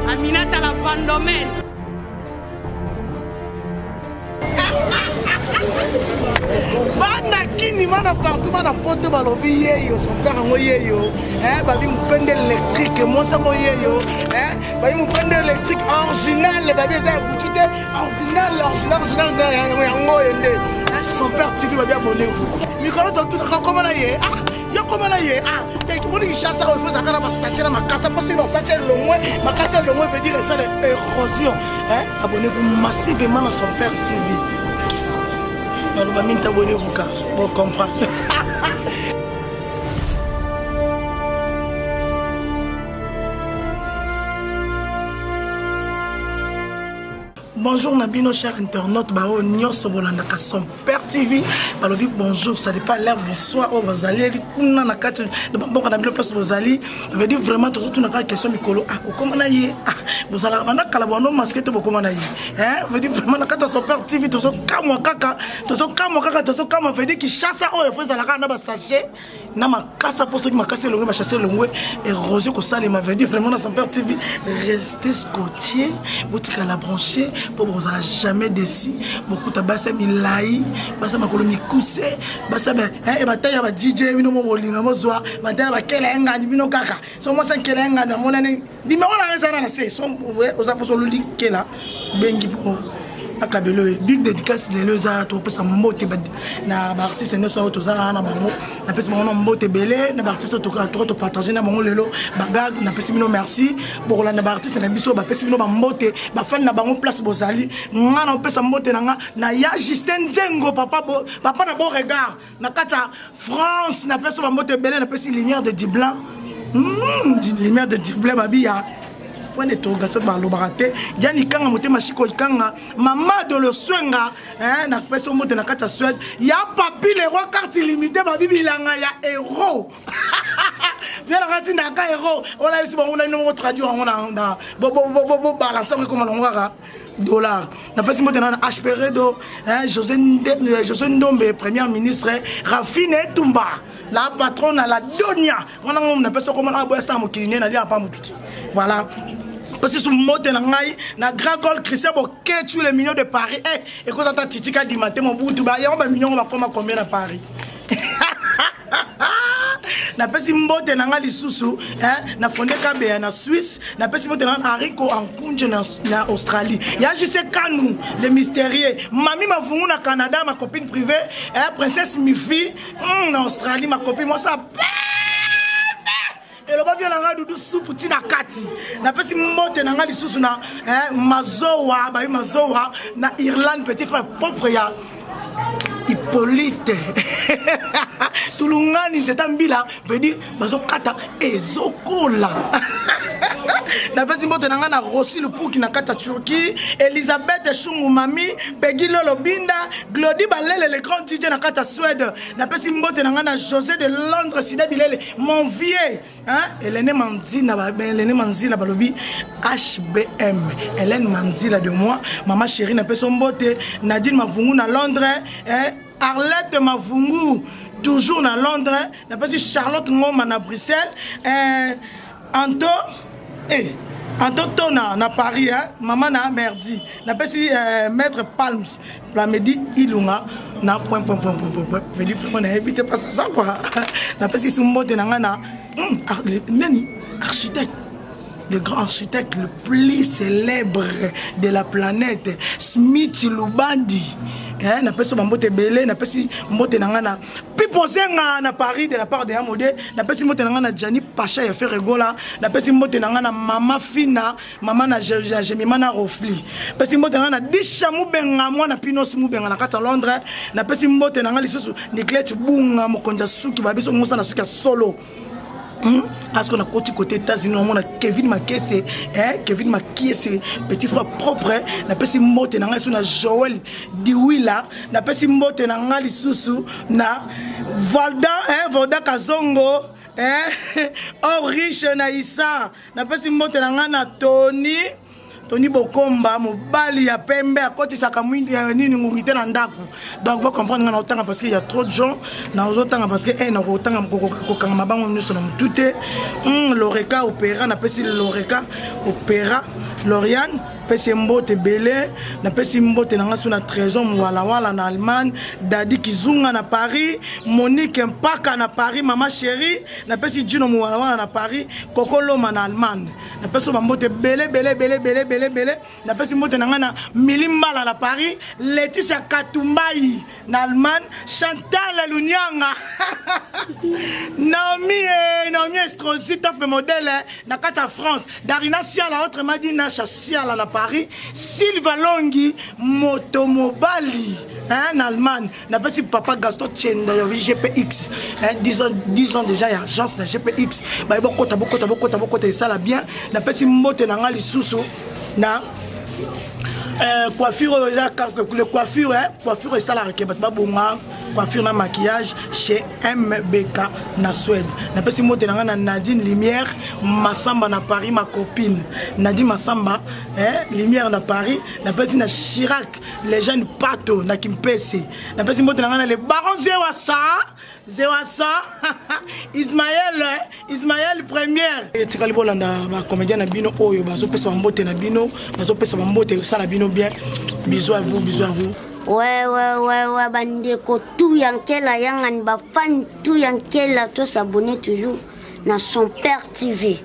Aminata la Vendomaine. Bana kini mana partout mana poto balobi yeyo son père ngo yeyo babi mupende électrique moi ça mo yeyo babi mupende électrique original babi ça boutude original ngo yende son père TV babi abonnez-vous mikolo tout comment na ye yo comment na ye t'es qui boni chasse ça il faut ça kana ba sachet na makasa parce que ba sachet longwe makasa longwe veut dire ça l'érosion abonnez-vous massivement à son père TV. Abonnez-vous car pour comprendre. Bonjour Nabino, cher internaute, Bao Nyos Bolandaka son Père TV. Balobi bonjour, ça n'est pas l'air bonsoir. Oh vous allez, kuna na kati de bon quand le place vous allez, veut dire vraiment tout na question mikolo. Comment na yé vous allez banda kalabono masque to comment na yé. Veut dire vraiment na kati son Père TV tout ça kama kaka, tout ça kama veut dire qui chasse oh il faut ça la na ba sachet na makasa pour ceux qui makasa longwe ba chasser longwe érosion ko ça les m'a veut dire vraiment na son Père TV restez scotché, boutique à la brancher. Pour vous allez jamais déçu beaucoup de basse milai basse makolo mikuse basse et bataille ba DJ bino mo bolinga mo zwa bataille ba kelenga ni bino kaka so mo san kelenga na monane di me wala ngana na se so oza poso luli kela bengi po akabelo big dédicace les leza to pesa mbote na ba artiste ne so to za na bango na pesa bango mbote belé na ba artiste to partager na bango lelo bagag na pesa mino merci bokola na ba artiste na biso ba pesa mino ba mbote ba fan na bango place bozali ngana pesa mbote na ya Justin Nzengo papa na bon regard na kata France na pesa ba mbote belé na pesa lumière de du blanc lumière de du blanc babia point de togaso ba lobarate jani kanga motema shiko kanga mama de le swenga na peso mote na kata Suède ya papi le roi carte illimitée ba bibilanga ya héros bien la carte na ka héros on a ici bon on a une traduire on a bo balance comme on va dollar na pesi mote na HPRedo José Ndombe premier ministre Rafine Tumba la patronne à la Donia on a pesi comme on a boire ça mo kiline na lia pa mututi voilà. Parce que ce mot de l'angaï, na grand col Christian Boké tue les millions de Paris. Et quand ça t'a titika di matin mon bout tout bas, il y a un million on va comment combien à Paris. Na pesi mbote na ngali susu na fondé Kabea na Suisse na pesi mbote na Hariko en Kunje na Australie ya jise Kanou le mystérieux mami mavungu na Canada ma copine privée princesse Mifi na Australie ma copine moi ça et le babio langa dudu soupe tina kati na pesi mbote na ngali susu na mazowa ba mazowa na Irlande petit frère propre ya Hippolyte Tulungani Zetambila veut dire bazo kata ezokola na pesi mbote na ngana Rossi le pour qui na kata Turquie Elisabeth Chungu mami Peggy Lolo Binda Glody Balele le grand DJ na kata Suède na pesi mbote na ngana José de Londres Sida Bilele mon vieux Hélène Manzina balobi HBM Hélène Manzila de moi maman chérie na pesi mbote Nadine Mavungu na Londres Arlette Mavungu toujours na Londres na pesi Charlotte Ngoma na Bruxelles Anto Tona na Paris maman na merdi na pesi maître Palms la medi ilunga na point veut dire vraiment na habité pas ça quoi na pesi sumbote na ngana nani architecte le grand architecte le plus célèbre de la planète Smith Lubandi na pesi mbote belé na pesi mbote na ngana pipozenga na Paris de la part de Amodé na pesi mbote na ngana Jani Pacha ya fait rigola na pesi mbote na ngana mama Fina mama na Jemimana Rofli pesi mbote na ngana Disha Mubenga mwana Pinos Mubenga na kata Londres na pesi mbote na ngana lisusu Nicolette Bunga mokonja suki babiso musa na suki solo Parce qu'on a côté États-Unis, on a Kevin Makese, Kevin Makese, petit frère propre, n'a pas si moté na ngai na Joël Diwila, n'a pas si moté na ngai lisusu na Valda Kazongo, oh riche na Issa, n'a pas si moté na ngai na Tony Bokomba, mobali ya pembe à côté sa kamwindi ya nini ngumité na ndako. Donc vous comprenez na otanga parce qu'il y a trop de gens, na otanga parce que na otanga ko kanga mabango nyuso na mutute. Loreka opéra na pesi Loreka opéra Loriane pesi mbote belé na pesi mbote na ngasu na trésor wala na Allemagne, Dadi Kizunga na Paris, Monique Mpaka na Paris, Mama Chérie na pesi Dino wala na Paris, Kokoloma na Allemagne. Na pesi mbote belé na pesi mbote na ngana Milimbala na Paris, Laetitia Katumbai na Allemagne, Chantal Lunyanga Naomi Estrosi top modèle na kata France, Darina Siala autre m'a dit na Siala na Paris, Sylva Longi Motomobali en Allemagne, na pas si papa Gaston Tchenda GPX 10 ans déjà il y a agence de GPX ba beaucoup ça la bien na pas si moto na ngali susu na coiffure coiffure ça la requête ba bonga coiffure na maquillage chez MBK na Suède na pesi moto na Nadine Lumière Massamba na Paris ma copine Nadine Massamba Lumière na Paris na pesi na Chirac les jeunes pato na Kimpese na pesi moto na le baron Zewasa Ismaël première etikali bolanda ba comédien na bino oyo bazo pesa mbote na bino bazo pesa mbote ça na bino bien bisous à vous Ouais, bandeko tout yankela yangan ba fan tout yankela to s'abonner toujours na son père TV.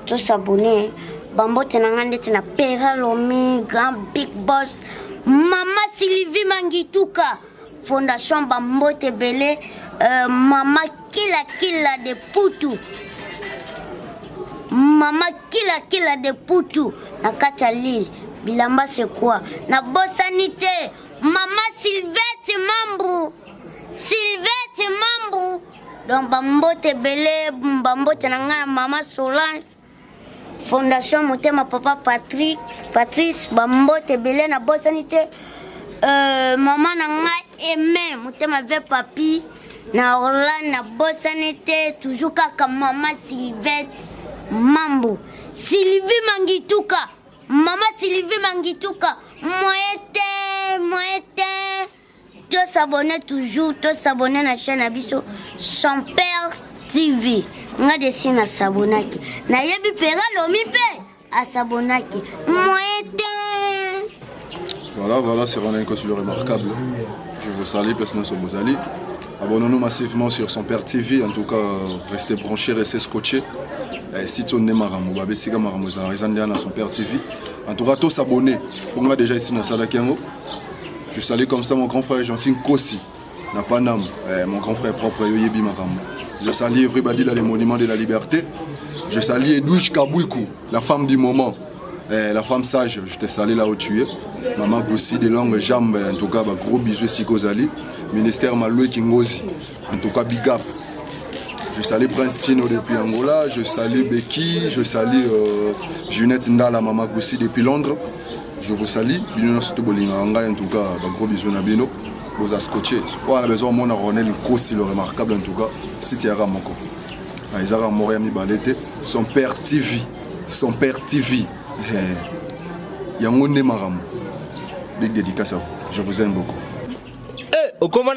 To s'abonner bambote na ngande na Pera Lomi, Grand Big Boss, Mama Sylvie Mangituka, Fondation Bambote Belé, Mama Kila de Putu. Mama Kila de Putu na Katalil. Bilamba c'est quoi? Na Bossanité. Mama Sylvette Mambrou. Donc Bambote Belé, Bambote Nanga, Mama Solange. Fondation Motema Papa Patrice, Bambote Belé na Bossanité. Maman Nanga Aimé, Motema Ve Papi. Na Orlan na Bossanité, toujours kaka Mama Sylvette Mambrou. Sylvie Mangituka. Mama Sylvie Mangituka. Moete. Tu s'abonner toujours, tu s'abonner à la chaîne Abisso Son Père TV. On a dessiné à s'abonner. Na yebi Pera Lomi pe à s'abonner. Moete. Voilà, c'est Ronan Kosu remarquable. Je vous salue, personne sur vous allez. Abonnez-nous massivement sur Son Père TV. En tout cas, restez branchés, restez scotchés. Si tu n'es pas Maramou, si tu n'es pas Maramou, Son Père TV. En tout cas, tous s'abonner. Pour moi, déjà ici dans Salakengo. Je salue comme ça mon grand frère Jean-Sine Kossi, na Panam, mon grand frère propre Yoyebi Maram. Je salue everybody dans les monuments de la liberté. Je salue Edwige Kabouikou, la femme du moment, la femme sage. Je te salue là où tu es. Maman Kossi, des longues jambes. En tout cas, gros bisous si Kozali. Ministère Maloué Kingozi. En tout cas, big up. Je salue Prince Tino depuis Angola. Je salue Becky. Je salue Junette Ndala, Maman Kossi depuis Londres. Je vous salue, en tout cas, gros bisous à Bino, vous avez scotché. On a besoin de Ronel Kossi, le remarquable en tout cas, si tu as Ramoko. Ils ont Montréal Balete, Son Père TV. Il y a un monde maram. Big dédicace à vous. Je vous aime beaucoup. Au comment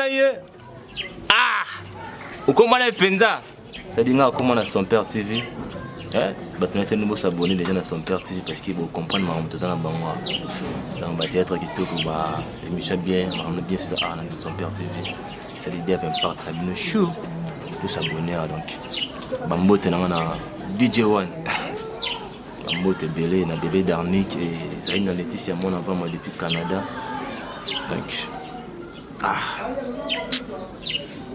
Penza. Ça dit comment Son Père TV. Maintenant, c'est nouveau s'abonner déjà dans Son Père TV parce qu'ils vont comprendre tout ça dans le théâtre qui tourne l'émission bien sur Son Père TV. C'est l'idée de faire partie de show pour s'abonner donc Bambote na DJ One Bambote Belé na bébé Darnik et Zaina Laetitia mon avant moi depuis Canada donc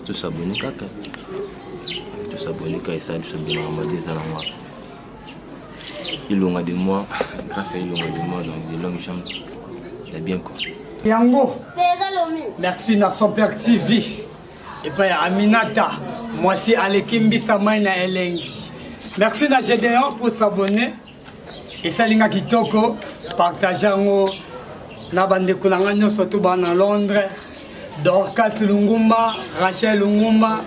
tout s'abonner kaka tout s'abonner quand ça se bien en des années. Il y a de moi, grâce à il y a de moi, donc des longues jambes, c'est bien quoi. Yango, merci à Son Père TV. Et puis Aminata, moi c'est Alekimbi Samaina Elengi. Merci na Gédéon pour s'abonner. Et Salinga Kitoko, partageant na bandeko na ngano surtout na Londres. Dorcas Lungumba, Rachel Lungumba,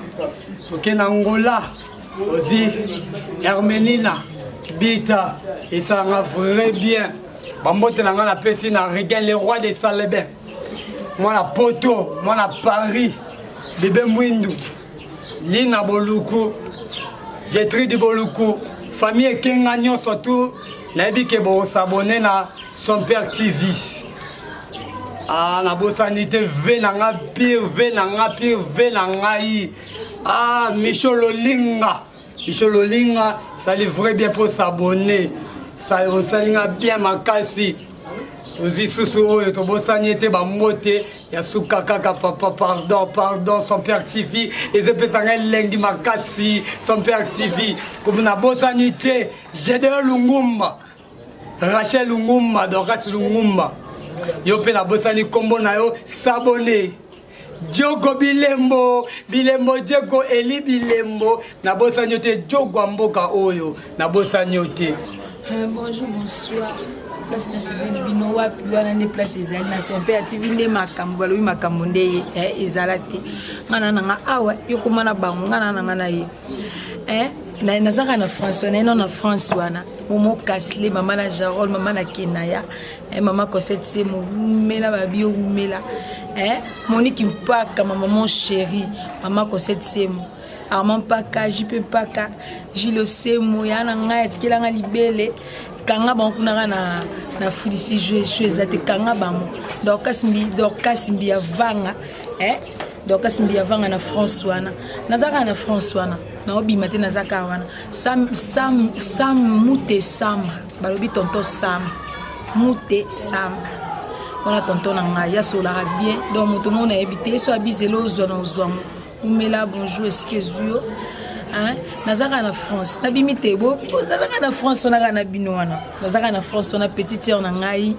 Tokena Angola, aussi Hermelina, Bita, et ça va vrai bien. Bambote Langa la Pessi na regain les rois des Salébens. Moi la Poto, moi la Paris, Bébé Mwindu, Lina Boluku, Jetri de Boluku, famille Kengagnon surtout, Nabi Kebo s'abonner na son père TV. Ah, na bosanité venanga pire, venanga pire, venanga yi. Ah, Michel Lolinga, ça livre bien pour s'abonner. Ça osalinga bien makasi. Ozi susu et to bosanité ba moté ya suka kaka papa pardon son père TV et je peux sanga lengi makasi son père TV comme na bosanité Gédéon Lungumba, Rachel Lungumba, Dorcas Lungumba. Yo pe na bosani kombo na yo s'abonner. Diogo Bilembo, Diogo Eli Bilembo, na bosani yote Diogo Mboka oyo, na bosani yote. Bonjour, bonsoir. Place na saison de bino wapi wana ne place ezali na son père TV nde makambo balobi makambo nde ezala te. Ngana nanga awa yokoma na bango ngana nanga na ye. Nazaka na France na France wana Momo Kasle mama na Jarol mama na Kenaya mama Cosette Semo mela babio mela Monique Mpaka maman chérie mama Cosette Semo Armand Paka JP Paka Gilo Semo yana nga etikela nga libele kanga bankuna na fudisi jouer te kanga bamo Dorcas mbi ya vanga Dorcas mbi ya vanga na France wana nazaka na France wana na obima te nazaka wana sam mute sam balobi tonton sam mute sam ona tonton na nga ya sola bien donc moto mona ebité so abizelo zona ozwamo umela bonjour eskezuyo nazaka na France nabimi te bo nazaka na France ona na bino wana nazaka na France ona petite sœur na ngai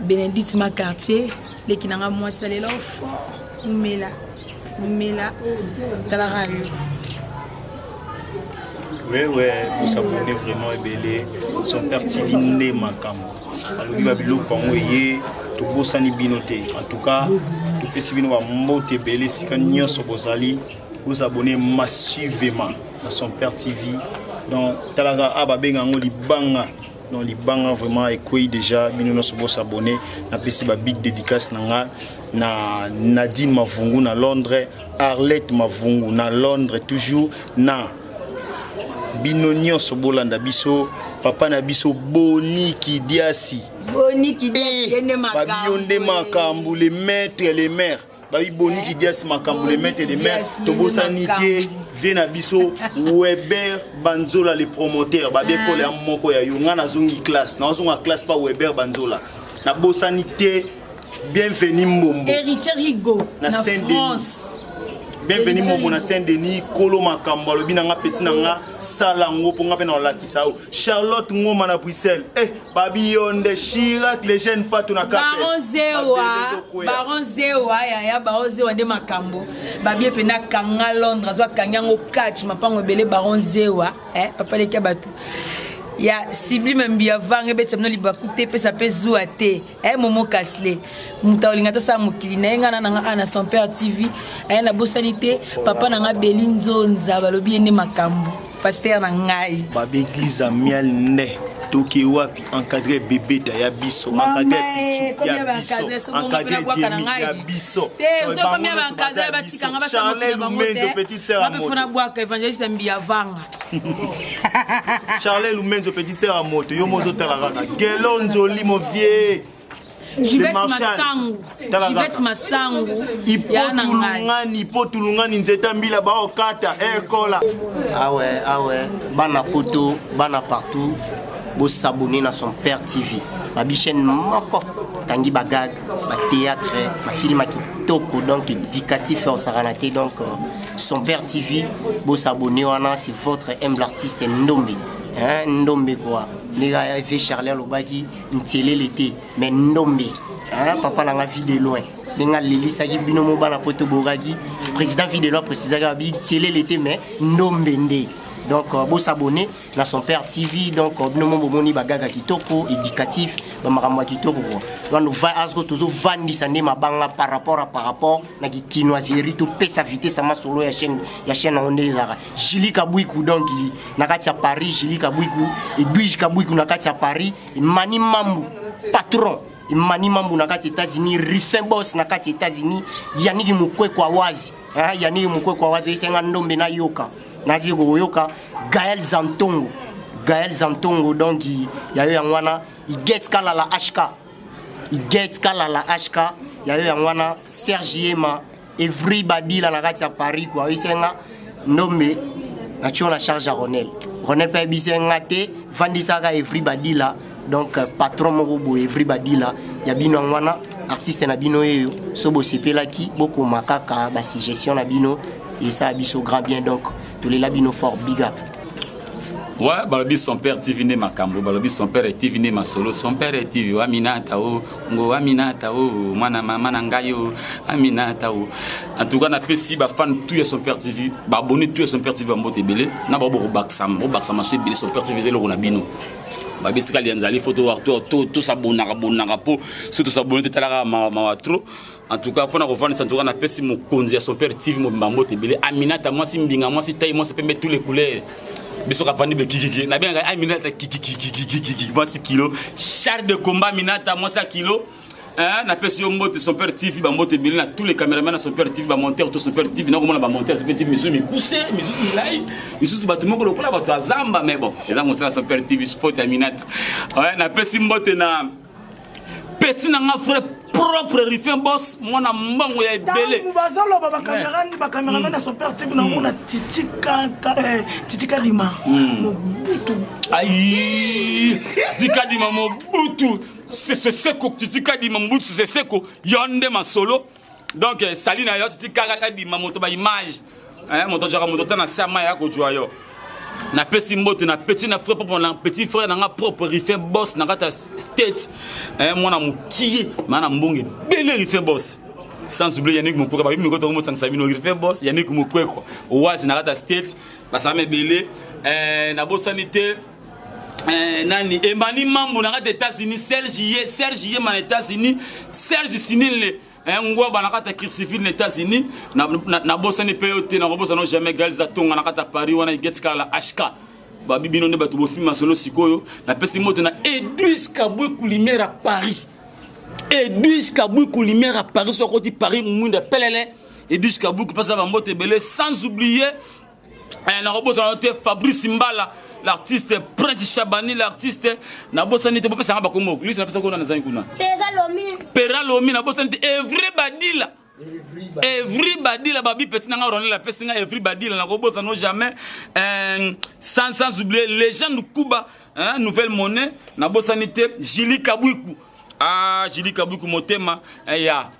Bénédicte Macartier leki nanga moi salela fort umela talarayo. Oui, pour s'abonner vraiment ébélé. Son père TV n'est makambo. Alors, il va bilo Congo yé, tout beau sani binoté. En tout cas, tout petit bino va monter ébélé. Si quand n'y a son bozali, vous abonnez massivement à son père TV. Donc, talaga ababenga ngoli banga. Donc, les banga vraiment écouillent déjà. Bino no sobo s'abonner. Na pesi ba big dédicace nanga. Na Nadine Mavungu na Londres. Arlette Mavungu na Londres. Toujours na Binonio Sobolanda biso papa na biso Boni Kidiasi ene babionde makambu les maîtres et les mères babi Boni Kidiasi makambu les maîtres et les mères tobo sanité vena biso Weber Banzola les promoteurs babi ko le moko ya yo ngana zongi classe na zonga classe pa Weber Banzola na bosanité bienvenue Mbombo Héritier Rigo na France. Bienvenue mon Saint-Denis, Kolo Makambo, le binanga petit nanga, Salango, pour nga pena la kisao. Charlotte Ngoma na Bruxelles. Babionde Chirac, les jeunes pas tout na capes. Baron Zewa, ya Baron Zewa de Makambo. Babie pena kanga Londres, zwa kanyango catch, mapango belé Baron Zewa, papa le kabatu. Ya Sibylle Mbia vanga betamno libakute pesa pezu ate Momo Kasle mutaolinga to sa mukili na nga na son père TV na bosanité papa na nga Belinzo Nzabalobi ene makambo pasteur na ngai babe église amial ne toki wapi encadré bébé ta ya biso encadré ya biso encadré Jimmy ya biso Charles Lumenzo petite sœur à moto évangéliste Mbia vanga Charles Lumenzo petite sœur à moto yo mozo talaraka Gelonzo limo vie Jivette Masangu Ipotulungani nzeta mbila ba okata ekola ah ouais bana poto bana partout bo s'abonner à son père TV ma bichaine moko tangi bagag ba théâtre ma film kitoko donc éducatif en saranate donc son père TV bo s'abonner wana c'est votre humble artiste Ndombe Ndombe quoi les arrivé Charles Lobaki ntélé l'été mais Ndombe papa la vie de loin lenga lili sagi binomo bana poto bogagi président vie de loin précisément bi ntélé l'été mais Ndombe ndé Donc beau s'abonner na son père TV donc bino moni bagaga kitoko éducatif ba makamwa kitoko donc nous va asko toujours vandi sande mabanga par rapport na kinoiserie to pesa vitesse sama solo ya chaîne onde zaka Julie Kabwiku donc na kati ya Paris Julie Kabwiku et Edwige Kabwiku na kati ya Paris Mani Mambu patron Mani Mambu na kati États-Unis Rifin Boss na kati États-Unis Yannick Mukweko wazi Yannick Mukweko wazi isenga ndombe na yoka Naziko yoka Gaël Zantongo donc il y a eu un wana il get kala la HK il y a eu un wana Serge Yema everybody la kati ya Paris quoi isenga ndombe na chona charge à Ronel pe bisenga te vandisaka everybody là donc patron moko everybody là ya bino wana artiste na bino eyo so bo sepelaki boko makaka ba suggestion na bino et ça biso grand bien donc tous les labino fort big up. Ouais, balobi son père TV né makambo, balobi son père TV né ma solo, son père TV Aminata o, ngo Aminata o, mana mama nangayo, Aminata o. En tout cas na pesi ba fan tout ya son père TV, ba abonné tout ya son père TV mbote belé, na ba bo baksam so belé son père TV zelo na bino. Ba besika lianzali photo arto tout s'abonner po, surtout s'abonner talaka ma trop. En tout cas, pour nous revoir, en tout cas, on a pesi mon konzi à son père TV mbote belé, Aminata moi si mbinga moi si taille moi ça peut mettre tous les couleurs. Biso ka vandi be kiki na bien Aminata kiki 26 kg char de combat Aminata moi 100 kg na pesi yo mbote son père TV ba mbote belé na tous les caméramans na son père TV ba monter tout son père TV na comment ba monter son père TV misu mi coussé misu milai misu bato moko lokola bato azamba mais bon les gens monter son père TV sport Aminata ouais na pesi mbote na petit na nga frère propre Rifin Boss mwana mbango ya ebele bazalo ba caméraman na son père TV na mona titika lima mobutu aïe titika lima mobutu c'est seko titika lima mobutu c'est seko yonde ma solo donc salina yo titika lima moto ba image moto jara moto na sama ya ko joyo na pesi mbote na petit na frère propre na petit frère na propre Rifin Boss na kata state mwana mukiye mana mbonge bele Rifin Boss sans oublier Yannick Mukweko ba bimi ko to mo sangsa bino Rifin Boss Yannick Mukweko owazi na kata state basame bele na bosanité nani Emani Mambo na kata États-Unis Serge Yema na États-Unis Serge Sinile ngwa bana kata civil les États-Unis na bosani peyote na robosano jamais galza tonga na kata Paris wana get kala HK ba bibino ne bato bosi masolo sikoyo na pesi moto na Edwige Kabwiku Limera Paris so côté Paris munda pelele Edwige Kabwiku passa ba moto belé sans oublier na robosano te Fabrice Mbala l'artiste Prince Chabani l'artiste na bosani te pesa ba komo lui na pesa ko na zangi kuna Peralomi na bosani everybody la babi petit na ronner la pesa nga everybody la na kobosa no jamais sans oublier les gens de Cuba nouvelle monnaie na bosani te Julie Kabwiku Julie Kabwiku motema ya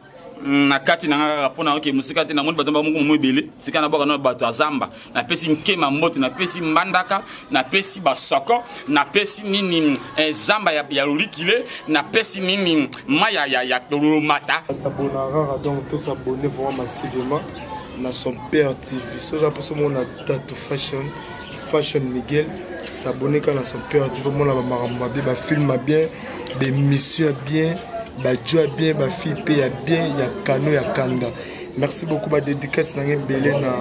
na kati na ngaka pona oke musika te na moni bato bango mo ebele sika na boka na bato azamba na pesi nkema mbote na pesi mbandaka na pesi basoko na pesi nini zamba ya lulikile na pesi nini maya ya mata s'abonnera donc tous s'abonner vraiment massivement na son père TV so za poso mona Tattoo Fashion Miguel s'abonner quand na son père TV mona ba maramba ba film bien des missions bien Badjo a bien, ma fille paye a bien, il y a Kano, il y a Kanda. Merci beaucoup, ma dédicace na Belé na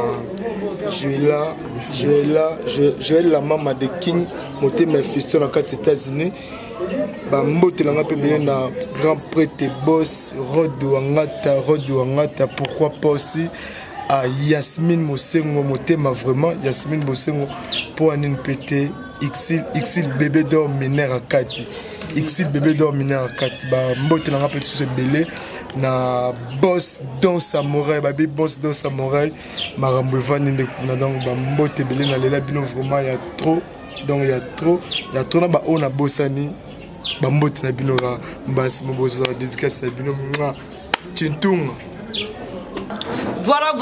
Joël la maman de King, monté mes fistons dans 4 États-Unis. Ba mbote na ngape Belé na grand prêtre boss Rodo Angata, pourquoi pas aussi à Yasmine Mosengo, motema vraiment Yasmine Mosengo pour un NPT XL bébé d'or mineur à Kati. Xil bébé dormina kati ba mbote na rappel sous belé na boss dans samouraï babi boss dans samouraï marambo vani le kuna donc ba mbote belé na lela bino vraiment il y a trop donc il y a trop na ba on a bossani ba mbote na bino ra mbasi mo bosso dédicace na bino Tintunga. Voilà,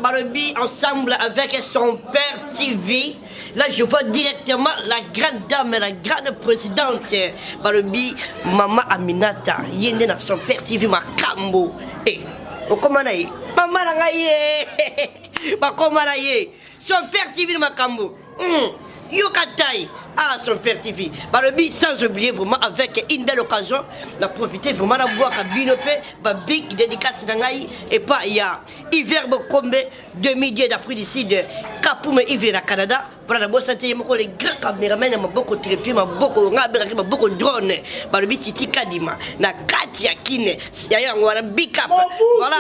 Barbie ensemble avec son père TV. Là, je vois directement la grande dame, la grande présidente, Barbie, Maman Aminata. Yende dans son père TV, Makambo. Eh, comment est Maman Nangaye. Son père TV, Makambo. Yokatai à son père TV. Balobi sans oublier vraiment avec une belle occasion, on a profité vraiment de voir à Binopé, big dédicace d'Angaï et pas il y a hiver Bokombe, demi-dieu d'Afrique du Sud, Kapoume hiver à Canada. Voilà, la santé, les grands caméramans, beaucoup de trépieds, beaucoup de drones. Balobi Titi Kadima, na Katia Kine, y'a un big up. Voilà,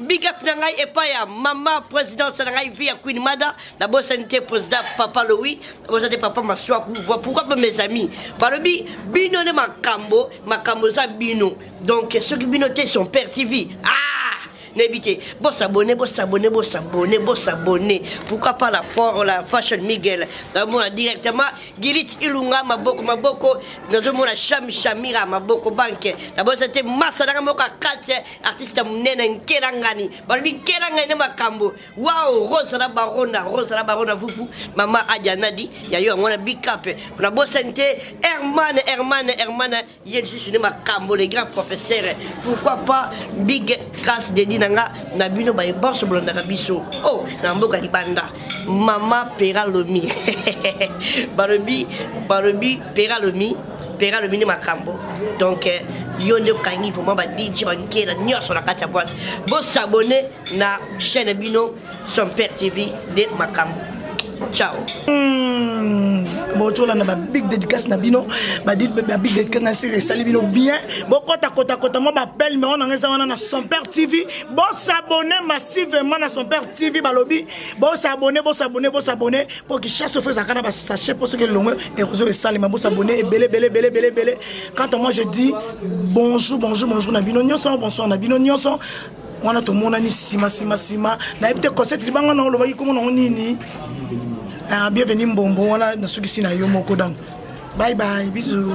big up Nangaï et pas ya maman présidente Nangaï via Queen Mada, la bonne santé président Papa Louis, la bonne santé Papa Massoua. Pourquoi pas mes amis? Balobi, Bino ne Makambo za Bino. Donc ceux qui binotent son père TV. N'évitez, bon s'abonner. Pourquoi pas la Fashion Miguel? Dans mon directement, Gilit Ilunga, Maboko, dans mon Shamira, Maboko Banque. D'abord, c'était Massa Moka 4 artiste Mnene Kerangani. Balobi Kerangani Makambo. Waouh, Rose la Barona, vous, Maman Adjanadi, il y a eu un big cap. Pour la bonne santé, Herman, il y a juste une Makambo, les grands professeurs. Pourquoi pas Big Casse de Nanga Nabino by Boss Blonda Biso. Oh, Namboka Libanda. Mama Peralomi. Barobi Peralomi ni Makambo. Donc, Yondo Kangi, faut m'en dire, tu vas nous sur la carte à boîte. Bon s'abonner na chaîne Bino, son père TV de Makambo. Ciao. Bon, tu as une big dédicace na bino, big dédicace na série sali bino bien. Bon, kota moi m'appelle mais on a son père TV. Bon s'abonner massivement à son père TV balobi. Bon s'abonner pour qu'il chasse feu zakana ba sachet pour ceux qui l'ont et réseau sali bon s'abonner et belé. Quand moi je dis bonjour na bino nyonso bonsoir na bino nyonso. On a tout le monde ni sima. Na peut-être concept libanga na lo comment on nini. Bienvenue Mbombo, on a na sukisi na yo moko donc. Bye, bisous.